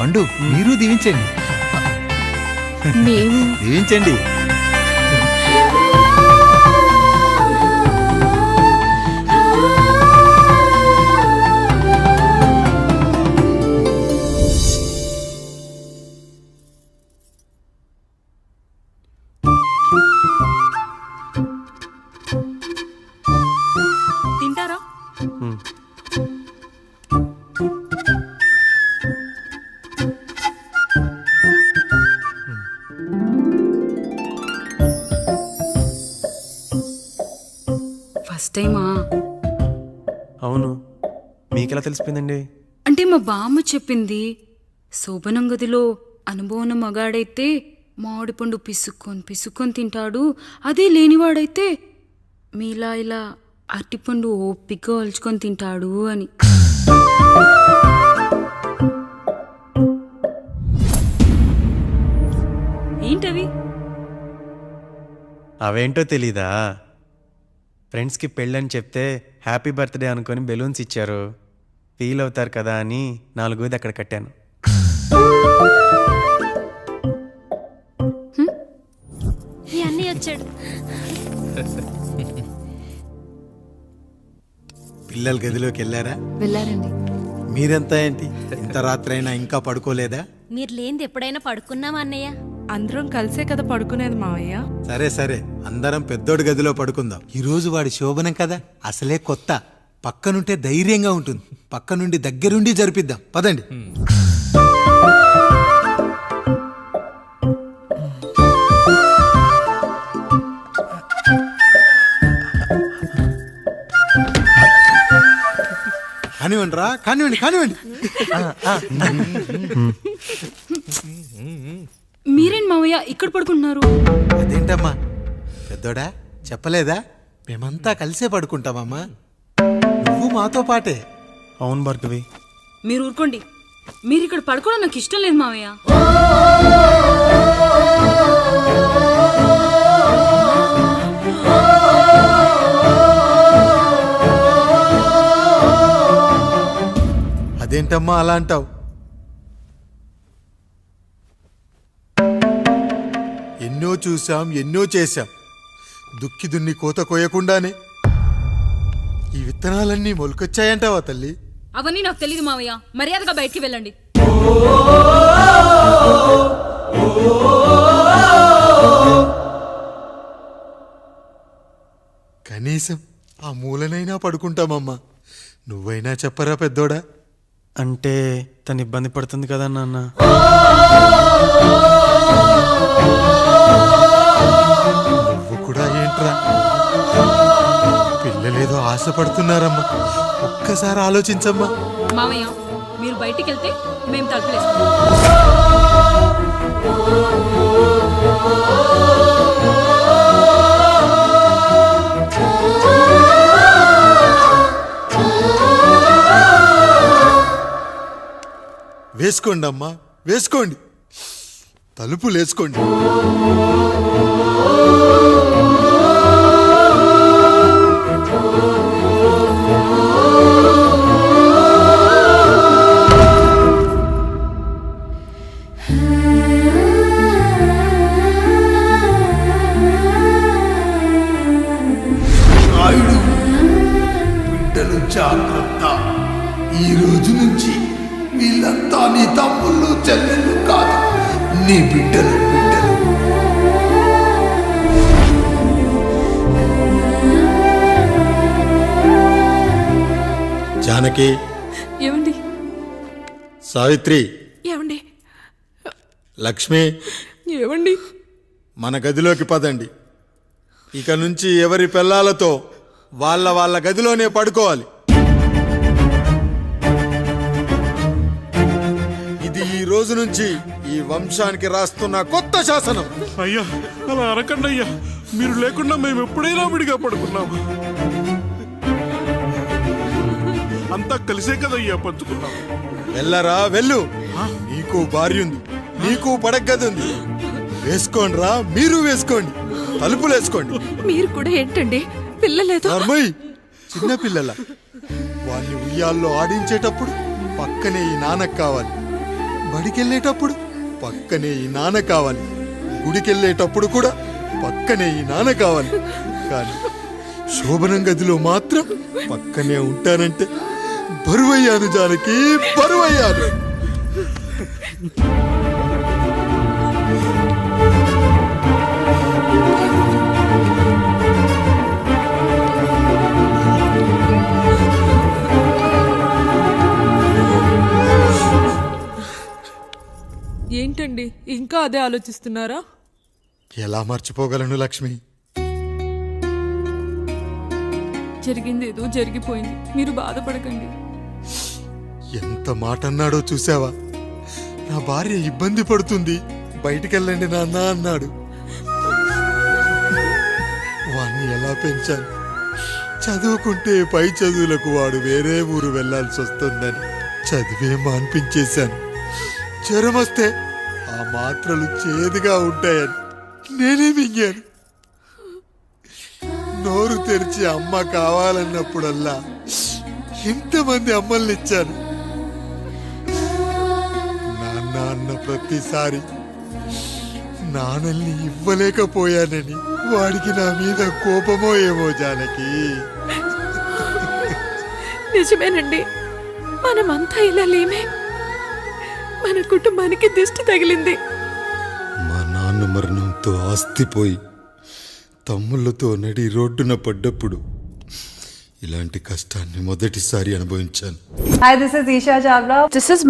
పండు మీరు దీవించండి. దీవించండి. తింటారా? ఫస్ట్ టైమా? అవును, మీకెలా తెలిసిపోయిందండి? అంటే మా బామ్మ చెప్పింది. శోభనం గదిలో అనుభవం మగాడైతే మామిడిపండు పిసుక్కొని తింటాడు, అదే లేనివాడైతే మీలా ఇలా అరటిపండు ఓపిగ్గా ఒలుచుకొని తింటాడు అని. ఏంటవి? అవేంటో తెలీదా? ఫ్రెండ్స్కి పెళ్ళని చెప్తే హ్యాపీ బర్త్డే అనుకొని బెలూన్స్ ఇచ్చారు, ఫీల్ అవుతారు కదా అని 4 అక్కడ కట్టాను. అన్నీ వచ్చాడు. పిల్లల గదిలోకి వెళ్ళారా? వెళ్ళారండి. మీరెంత ఏంటి ఇంత రాత్రైనా ఇంకా పడుకోలేదా? మీరు లేనిది ఎప్పుడైనా పడుకున్నామా అన్నయ్య? అందరం కలిసే కదా పడుకునేది మావయ్య. సరే సరే, అందరం పెద్దోడి గదిలో పడుకుందాం. ఈ రోజు వాడి శోభనం కదా, అసలే కొత్త. పక్కనుంటే ధైర్యంగా ఉంటుంది. పక్క నుండి దగ్గరుండి జరిపిద్దాం, పదండి. కానివ్వండి రా, కానివ్వండి కానివ్వండి. మీరేంటి మావయ్య ఇక్కడ పడుకుంటున్నారు? అదేంటమ్మా పెద్దోడా, చెప్పలేదా? మేమంతా కలిసే పడుకుంటామమ్మా. నువ్వు మాతో పాటే. అవును భార్గవి. మీరు ఊరుకోండి. మీరు ఇక్కడ పడుకోవడం నాకు ఇష్టం లేదు మావయ్య. అదేంటమ్మా అలా అంటావు? ఎన్నో చూసాం, ఎన్నో చేశాం. దుక్కి దున్ని కోత కోయకుండానే ఈ విత్తనాలన్నీ మొలకొచ్చాయంటావా తల్లి? అవన్నీ నాకు తెలియదు మావయ్య. మర్యాదగా బయటికి వెళ్ళండి. కనీసం ఆ మూలనైనా పడుకుంటామమ్మా. నువ్వైనా చెప్పరా పెద్దోడా? అంటే తను ఇబ్బంది పడుతుంది కదా నాన్న. నువ్వు కూడా ఏంట్రా? పిల్లలేదో ఆశపడుతున్నారమ్మా. ఒక్కసారి ఆలోచించమ్మా. మావయ్య మీరు బయటికి వెళ్తే మేము తలుపులేస్తాం. వేసుకోండి అమ్మా, వేసుకోండి. తలుపులు వేసుకోండి. బిడ్డలు జాగ్రత్త. ఈ రోజు నుంచి వీళ్ళంతా నీ తమ్ముళ్ళు చెల్లెళ్ళు కాదు, నీ బిడ్డలు. జానకి, ఏమండి? సావిత్రి, ఏమండి? లక్ష్మి, ఏమండి? మన గదిలోకి పదండి. ఇక నుంచి ఎవరి పిల్లలతో వాళ్ళ గదిలోనే పడుకోవాలి. ఇది ఈ రోజు నుంచి ఈ వంశానికి రాస్తున్న కొత్త శాసనం. అయ్యా అలా అరకండి అయ్యా, మీరు లేకుండా మేము ఎప్పుడైనా విడిగా పడుకున్నాము. అంతా కలిసే కదయ్యా పంచుకున్నాం. వెళ్ళరా వెళ్ళు. నీకు భార్య ఉంది, నీకు పడగది ఉంది. వేసుకోండి రా, మీరు వేసుకోండి. తలుపులు వేసుకోండి. మీరు కూడా ఏంటండి పిల్లలేదు? చిన్న పిల్లల వాళ్ళని ఉయ్యాల్లో ఆడించేటప్పుడు పక్కనే ఈ నాన్నకు కావాలి. బడికెళ్ళేటప్పుడు పక్కనే ఈ నాన్న కావాలి, గుడికెళ్ళేటప్పుడు కూడా పక్కనే ఈ నాన్న కావాలి. కానీ శోభనం గదిలో మాత్రం పక్కనే ఉంటానంటే బరువయ్యాను జానకి, బరువయ్యాను. ఏంటండి ఇంకా అదే ఆలోచిస్తున్నారా? ఎలా మర్చిపోగలను లక్ష్మి? జరిగింది ఏదో జరిగిపోయింది, మీరు బాధపడకండి. ఎంత మాట అన్నాడో చూసావా? నా భార్య ఇబ్బంది పడుతుంది, బయటికెళ్ళండి నాన్న అన్నాడు. వాణ్ణి ఎలా పెంచాను? చదువుకుంటే పై చదువులకు వాడు వేరే ఊరు వెళ్లాల్సి వస్తుందని చదివే మాన్పించేశాను. జ్వరం వస్తే ఆ మాత్రలు చేదుగా ఉంటాయని నేనే మింగాను. నోరు తెరిచి అమ్మ కావాలన్నప్పుడల్లా ఎంతమంది అమ్మల్ని ఇచ్చాను. నాన్న అన్న ప్రతిసారి నాన్నల్ని ఇవ్వలేకపోయానని వాడికి నా మీద కోపమో ఏమో జానకి. నిజమేనండి, మనమంతా ఇలా లేమే. మన కుటుంబానికి దిష్టి తగిలింది. మా నాన్న మరణంతో ఆస్తిపోయి తమ్ముళ్ళతో నడి రోడ్డున పడ్డప్పుడు ఇలాంటి కష్టాన్ని మొదటిసారి అనుభవించాను. Hi, this is Isha Chavla. This is